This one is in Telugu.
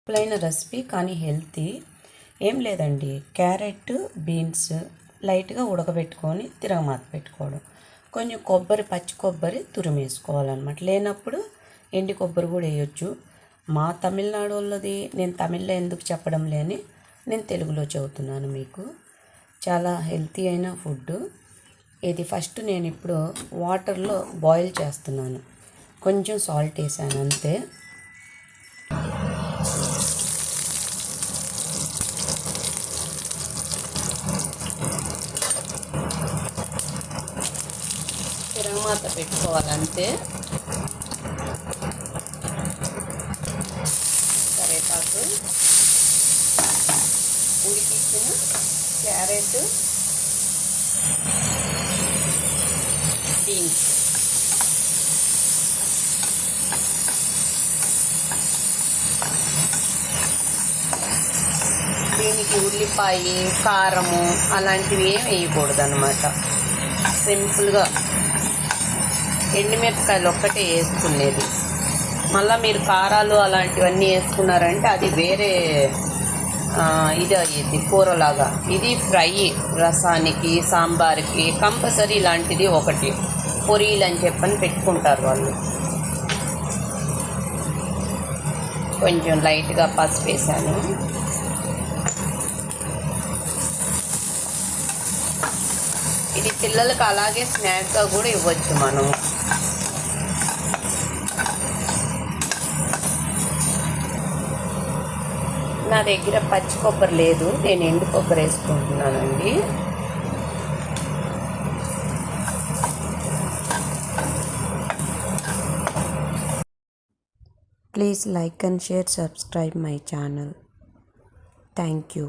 సింపుల్ రెసిపీ కానీ హెల్తీ. ఏం లేదండి, క్యారెట్ బీన్స్ లైట్గా ఉడకబెట్టుకొని తిరగమాత పెట్టుకోవడం, కొంచెం కొబ్బరి పచ్చి కొబ్బరి తురిమేసుకోవాలన్నమాట. లేనప్పుడు ఎండి కొబ్బరి కూడా వేయొచ్చు. మా తమిళనాడు వాళ్ళది నేను తమిళ్లో ఎందుకు చెప్పడం లేని నేను తెలుగులో చెబుతున్నాను మీకు. చాలా హెల్తీ అయిన ఫుడ్ ఇది. ఫస్ట్ నేను ఇప్పుడు వాటర్లో బాయిల్ చేస్తున్నాను, కొంచెం సాల్ట్ వేసాను అంతే. తిరగమాత పెట్టుకోవాలంతే. కరివేపాకు, ఉడికించిన క్యారెట్, బీన్స్, దీనికి ఉల్లిపాయ కారము అలాంటివి ఏం వేయకూడదు అన్నమాట. సింపుల్గా ఎండుమిరపకాయలు ఒక్కటే వేసుకునేది. మళ్ళీ మీరు కారాలు అలాంటివన్నీ వేసుకున్నారంటే అది వేరే ఇది అయ్యేది కూరలాగా. ఇది ఫ్రై, రసానికి సాంబార్కి కంపల్సరీ ఇలాంటిది ఒకటి. పొరియలు అని చెప్పని పెట్టుకుంటారు వాళ్ళు. కొంచెం లైట్గా పసుపు వేసాను. ఇది పిల్లలకి అలాగే స్నాక్గా కూడా ఇవ్వచ్చు మనం. నా దగ్గర పచ్చి కొబ్బరి లేదు, నేను ఎండు కొబ్బరి వేసుకుంటున్నానండి. Please like and share, subscribe my channel. Thank you.